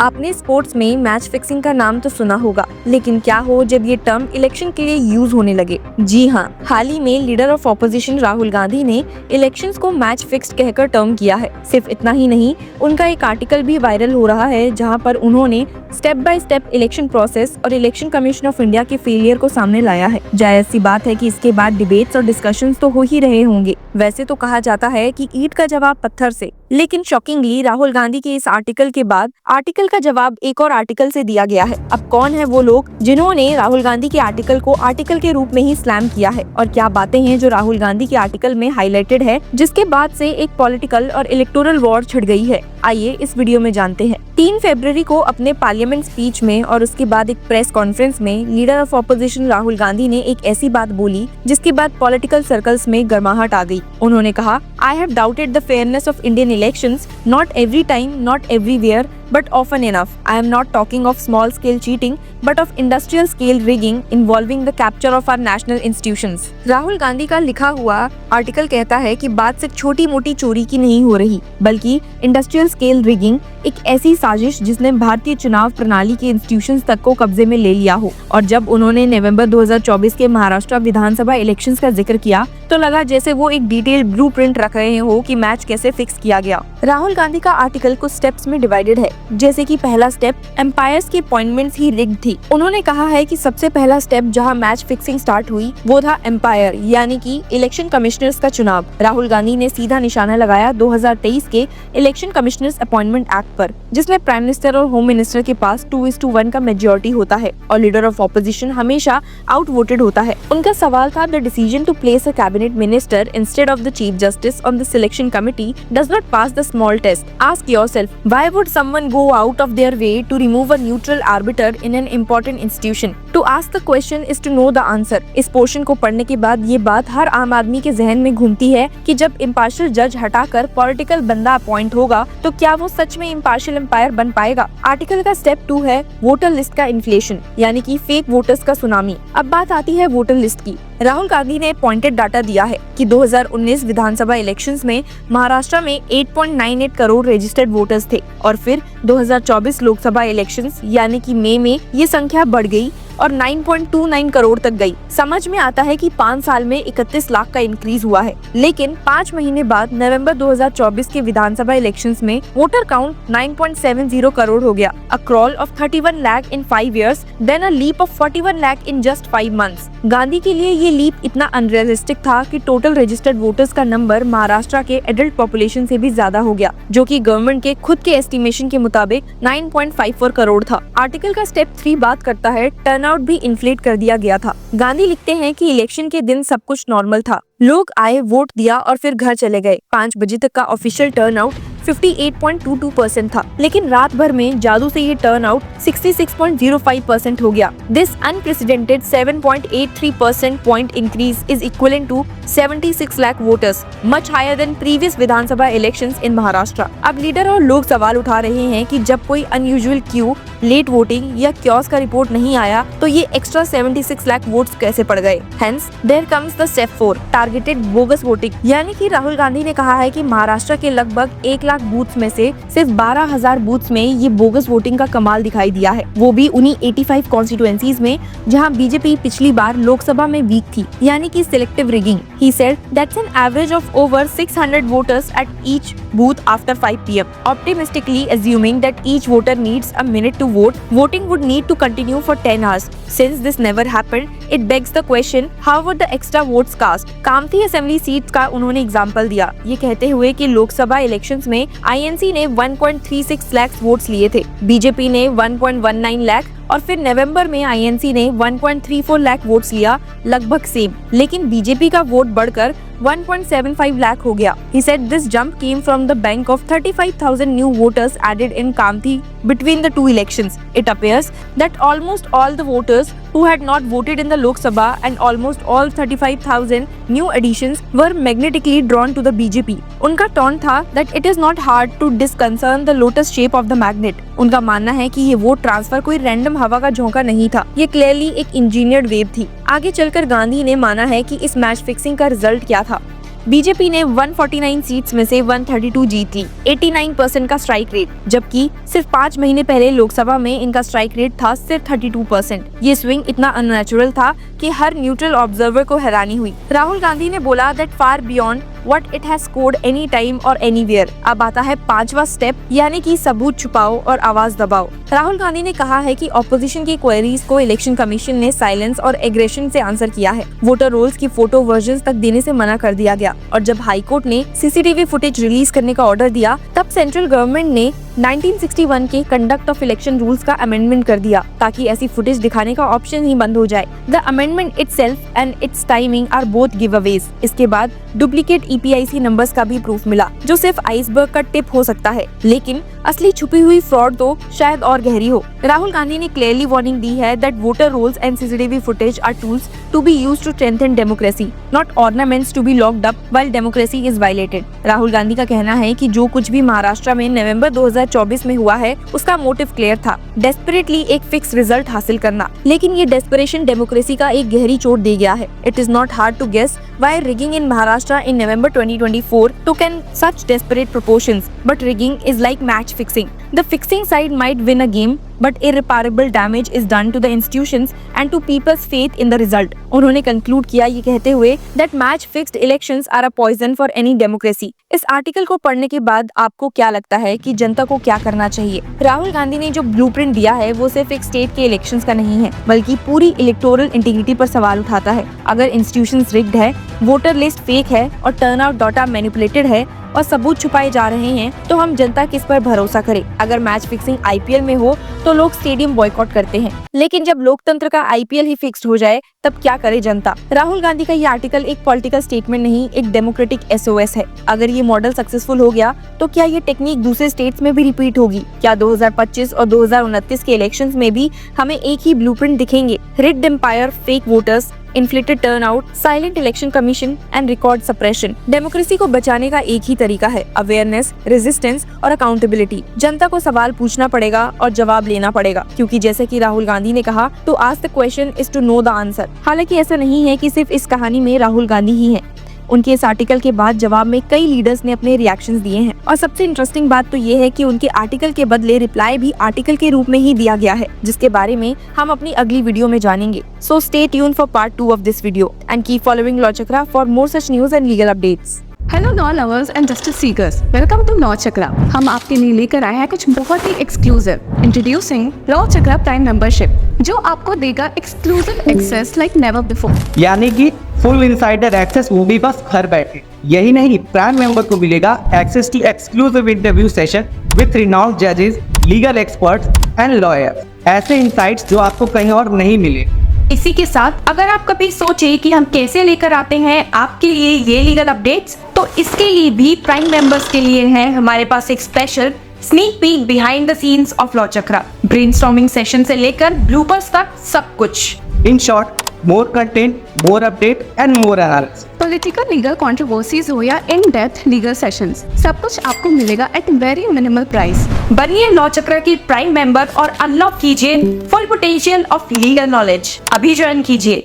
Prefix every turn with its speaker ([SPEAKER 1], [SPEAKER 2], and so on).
[SPEAKER 1] आपने स्पोर्ट्स में match fixing का नाम तो सुना होगा, लेकिन क्या हो जब ये टर्म इलेक्शन के लिए यूज होने लगे। जी हाँ, हाल ही में leader of opposition Rahul Gandhi ने इलेक्शंस को मैच फिक्स्ड कहकर टर्म किया है। सिर्फ इतना ही नहीं, उनका एक आर्टिकल भी वायरल हो रहा है जहां पर उन्होंने step by step election process और इलेक्शन कमीशन ऑफ इंडिया के फेलियर को सामने लाया है। जायज सी बात है कि इसके बाद डिबेट्स और डिस्कशंस तो हो ही रहे होंगे। वैसे तो कहा जाता है कि ईंट का जवाब पत्थर से, लेकिन शॉकिंगली राहुल गांधी के इस आर्टिकल के बाद आर्टिकल का जवाब एक और आर्टिकल से दिया गया है। अब कौन है वो लोग जिन्होंने राहुल गांधी के आर्टिकल को आर्टिकल के रूप में ही स्लैम किया है, और क्या बातें हैं जो राहुल गांधी के आर्टिकल में हाईलाइटेड है, जिसके बाद से एक पॉलिटिकल और इलेक्टोरल वॉर छिड़ गई है। आइए इस वीडियो में जानते हैं। 3 फरवरी को अपने पार्लियामेंट स्पीच में और उसके बाद एक प्रेस कॉन्फ्रेंस में leader of opposition Rahul Gandhi ने एक ऐसी बात बोली जिसके बाद पॉलिटिकल सर्कल्स में गर्माहट आ गई। उन्होंने कहा, I have doubted the fairness of Indian elections, not every time, not everywhere, but often enough. I am not talking of small scale cheating, but of industrial scale rigging involving the capture of our national institutions. Rahul Gandhi का लिखा हुआ article कहता है कि बात सिर्फ छोटी मोटी चोरी की नहीं हो रही, बल्कि इंडस्ट्रियल स्केल रिगिंग एक ऐसी साजिश जिसने भारतीय चुनाव प्रणाली के इंस्टीट्यूशंस तक को कब्जे में ले लिया हो। और जब उन्होंने नवंबर 2024 के महाराष्ट्र विधानसभा इलेक्शंस का जिक्र किया तो लगा जैसे वो एक डिटेल ब्लूप्रिंट रख रहे हो कि मैच कैसे फिक्स किया गया। राहुल गांधी का आर्टिकल कुछ स्टेप्स में डिवाइडेड है, जैसे कि पहला स्टेप एम्पायर्स की अपॉइंटमेंट्स ही रिग्ड थी। उन्होंने कहा है कि सबसे पहला स्टेप जहां मैच फिक्सिंग स्टार्ट हुई वो था एम्पायर यानी कि इलेक्शन कमिश्नर्स का चुनाव। राहुल गांधी ने सीधा निशाना लगाया 2023 के इलेक्शन कमिश्नर्स अपॉइंटमेंट एक्ट पर, जिसमें प्राइम मिनिस्टर और होम मिनिस्टर के पास 2:1 का मेजोरिटी होता है और लीडर ऑफ ऑपोजिशन हमेशा आउट वोटेड होता है। उनका सवाल था, the decision to place a cabinet minister instead of the chief justice on the selection committee does not pass the small test. Ask yourself, why would someone go out of their way to remove a neutral arbiter in an important institution? To ask the question is to know the answer. इस portion को पढ़ने के बाद ये बात हर आम आदमी के जहन में घूमती है कि जब इम्पार्शियल जज हटाकर पॉलिटिकल बंदा अपॉइंट होगा तो क्या वो सच में इम्पार्शियल एम्पायर बन पाएगा। आर्टिकल का स्टेप 2 है वोटर लिस्ट का इन्फ्लेशन यानी कि फेक वोटर्स का सुनामी। अब बात आती है वोटर लिस्ट की। राहुल गांधी ने पॉइंटेड डाटा दिया है कि 2019 विधानसभा इलेक्शंस में महाराष्ट्र में 8.98 करोड़ रजिस्टर्ड वोटर्स थे और फिर 2024 लोकसभा इलेक्शंस यानी कि मई में ये संख्या बढ़ गई और 9.29 करोड़ तक गई। समझ में आता है कि 5 साल में 31 लाख का इंक्रीज हुआ है, लेकिन 5 महीने बाद नवंबर 2024 के विधानसभा इलेक्शंस में वोटर काउंट 9.70 करोड़ हो गया। A crawl of 31 lakh in 5 years, then a leap of 41 lakh in just 5 months। Gandhi के लिए ये लीप इतना अनरियलिस्टिक था कि टोटल रजिस्टर्ड वोटर्स का नंबर महाराष्ट्र के एडल्ट पॉपुलेशन से भी ज्यादा हो गया, जो कि गवर्नमेंट के खुद के एस्टिमेशन के मुताबिक 9.54 करोड़ था। आर्टिकल का स्टेप 3 बात करता है टर्नआउट भी इन्फ्लेट कर दिया गया था। गांधी लिखते हैं कि इलेक्शन के दिन सब कुछ नॉर्मल था, लोग आए, वोट दिया और फिर घर चले गए। 5 बजे तक का ऑफिशियल टर्नआउट 58.22% था, लेकिन रात भर में जादू से ये टर्नआउट 66.05% हो गया। This unprecedented 7.83% point increase is equivalent to 76 lakh voters, much higher than previous Vidhan Sabha elections in Maharashtra. अब लीडर और लोग सवाल उठा रहे हैं कि जब कोई अनयूजुअल क्यू, लेट वोटिंग या क्योस का रिपोर्ट नहीं आया तो ये एक्स्ट्रा 76 लाख वोट्स कैसे पड़ गए। Hence there comes the step 4, targeted bogus voting. यानी कि राहुल गांधी ने कहा है कि महाराष्ट्र के लगभग 1 लाख बूथ्स में से सिर्फ 12,000 बूथ्स में ये बोगस वोटिंग का कमाल दिखाई दिया है, वो भी उन्हीं 85 कॉन्स्टिट्यूएंसीज में जहां बीजेपी पिछली बार लोकसभा में वीक थी, यानी कि selective rigging. He said that's an average of over 600 voters at each booth after 5 p.m. Optimistically assuming that each voter needs a minute to vote, voting would need to continue for 10 hours. Since this never happened, it begs the question, how would the extra votes cast? Kamthi assembly seat का उन्होंने example दिया, ये कहते हुए कि Lok Sabha elections में INC ने 1.36 lakh votes लिए थे, बीजेपी ने 1.19 लाख और फिर नवंबर में आईएनसी ने 1.34 लाख वोट्स लिया, लगभग सेम, लेकिन बीजेपी का वोट बढ़कर 1.75 लाख हो गया। He said this jump came from the bank of 35,000 new voters added in Kamptee between the two elections. It appears that almost all the voters who had not voted in the Lok Sabha and almost all 35,000 new additions were magnetically drawn to the BJP. उनका ton था that it is not hard to discern the lotus shape of the magnet. उनका मानना है कि ये vote transfer कोई random हवा का झोंका नहीं था, ये क्लियरली एक इंजीनियर्ड वेव थी। आगे चलकर गांधी ने माना है कि इस मैच फिक्सिंग का रिजल्ट क्या था। बीजेपी ने 149 सीट्स में से 132 जीत ली, 89% का स्ट्राइक रेट, जबकि सिर्फ 5 महीने पहले लोकसभा में इनका स्ट्राइक रेट था सिर्फ 32%। ये स्विंग इतना अननेचुरल था कि हर न्यूट्रल ऑब्जर्वर को हैरानी हुई। राहुल गांधी ने बोला that far beyond what it has scored any time or anywhere। अब आता है 5वां स्टेप, यानी कि सबूत छुपाओ और आवाज दबाओ। राहुल गांधी ने कहा है कि ऑपोजिशन की क्वेरीज को इलेक्शन कमीशन ने साइलेंस और एग्रेशन से आंसर किया है। वोटर रोल्स की फोटो वर्जन्स तक देने से मना कर दिया गया, और जब हाई कोर्ट ने सीसीटीवी फुटेज रिलीज करने का ऑर्डर दिया, तब सेंट्रल गवर्नमेंट ने 1961 के कंडक्ट ऑफ इलेक्शन रूल्स का अमेंडमेंट कर दिया, ताकि ऐसी फुटेज दिखाने का ऑप्शन ही बंद हो जाए। The amendment itself and its timing are both giveaways. इसके बाद डुप्लीकेट EPIC नंबर्स का भी प्रूफ मिला, जो सिर्फ आइसबर्ग का टिप हो सकता है, लेकिन असली छुपी हुई फ्रॉड तो शायद और गहरी हो। राहुल गांधी ने क्लियरली वार्निंग दी है that voter rolls and CCTV footage are tools to be used to strengthen democracy, not ornaments to be locked up while democracy is violated. Rahul Gandhi का कहना है कि जो कुछ भी महाराष्ट्र में नवंबर 2024 में हुआ है, उसका मोटिव क्लियर था, डेस्परेटली एक फिक्स रिजल्ट हासिल करना। लेकिन ये डेस्परेशन डेमोक्रेसी का एक गहरी चोट दे गया है। It is not hard to guess why rigging in Maharashtra in November 2024 took in such desperate proportions, but rigging is like match fixing. The fixing side might win a game, but irreparable damage is done to the institutions and to people's faith in the result. उन्होंने conclude किया ये कहते हुए that match fixed elections are a poison for any democracy. इस article को पढ़ने के बाद आपको क्या लगता है कि जनता को क्या करना चाहिए? राहुल गांधी ने जो ब्लूप्रिंट दिया है वो सिर्फ एक स्टेट के इलेक्शंस का नहीं है, बल्कि पूरी इलेक्टोरल इंटीग्रिटी पर सवाल उठाता है। अगर इंस्टीट्यूशंस रिग्ड है, वोटर लिस्ट फेक है और टर्नआउट डाटा मैनिपुलेटेड है और सबूत छुपाए जा रहे हैं, तो हम जनता किस पर भरोसा करें? अगर मैच फिक्सिंग IPL में हो तो लोग स्टेडियम बॉयकॉट करते हैं, लेकिन जब लोकतंत्र का IPL ही फिक्स्ड हो जाए तब क्या करे जनता? राहुल गांधी का ये आर्टिकल एक पॉलिटिकल स्टेटमेंट नहीं, एक डेमोक्रेटिक SOS है। अगर ये मॉडल सक्सेसफुल हो गया तो क्या ये टेक्निक दूसरे स्टेट्स में भी रिपीट होगी? क्या 2025 और 2029 के इलेक्शंस में भी हमें एक ही ब्लूप्रिंट दिखेंगे? Rigged umpire, fake voters, inflated turnout, silent election commission and record suppression. Democracy को बचाने का एक ही तरीका है, अवेयरनेस, रेजिस्टेंस और अकाउंटेबिलिटी। जनता को सवाल पूछना पड़ेगा और जवाब लेना पड़ेगा, क्योंकि जैसे कि राहुल गांधी ने कहा, to ask the question is to know the answer. हालांकि ऐसा नहीं है कि सिर्फ इस कहानी में राहुल गांधी ही हैं। उनके इस आर्टिकल के बाद जवाब में कई लीडर्स ने अपने रिएक्शंस दिए हैं, और सबसे इंटरेस्टिंग बात तो ये है कि उनके आर्टिकल के बदले रिप्लाई भी आर्टिकल के रूप में ही दिया गया है, जिसके बारे में हम अपनी अगली वीडियो में जानेंगे। So stay tune for part 2 of this video and keep following law Chakra for more such news and legal updates.
[SPEAKER 2] Hello law lovers and justice seekers, welcome to law Chakra. हम आपके लिए लेकर आए हैं कुछ बहुत ही exclusive. Introducing law Chakra prime membership, जो आपको देगा exclusive access like never before.
[SPEAKER 3] यानी कि फुल इनसाइडर एक्सेस, वो भी बस घर बैठे। यही नहीं, प्राइम मेंबर को मिलेगा access to exclusive interview session with renowned जजेस, लीगल एक्सपर्ट्स एंड लॉयर्स। ऐसे इनसाइट्स जो आपको कहीं और नहीं मिले।
[SPEAKER 2] इसी के साथ अगर आप कभी सोचे कि हम कैसे लेकर आते हैं आपके लिए ये लीगल अपडेट्स, तो इसके लिए भी प्राइम मेंबर्स के लिए है हमारे पास एक special sneak peek behind the scenes of law chakra. Brainstorming session से लेकर ब्लूपर्स तक सब कुछ।
[SPEAKER 3] In short, more content, more update and more analysis.
[SPEAKER 2] Political legal controversies हो या इन डेप्थ लीगल सेशंस, सब कुछ आपको मिलेगा एट वेरी मिनिमल प्राइस। बनिए लॉ चक्र की प्राइम मेंबर और अनलॉक कीजिए full potential of legal knowledge. अभी ज्वाइन कीजिए।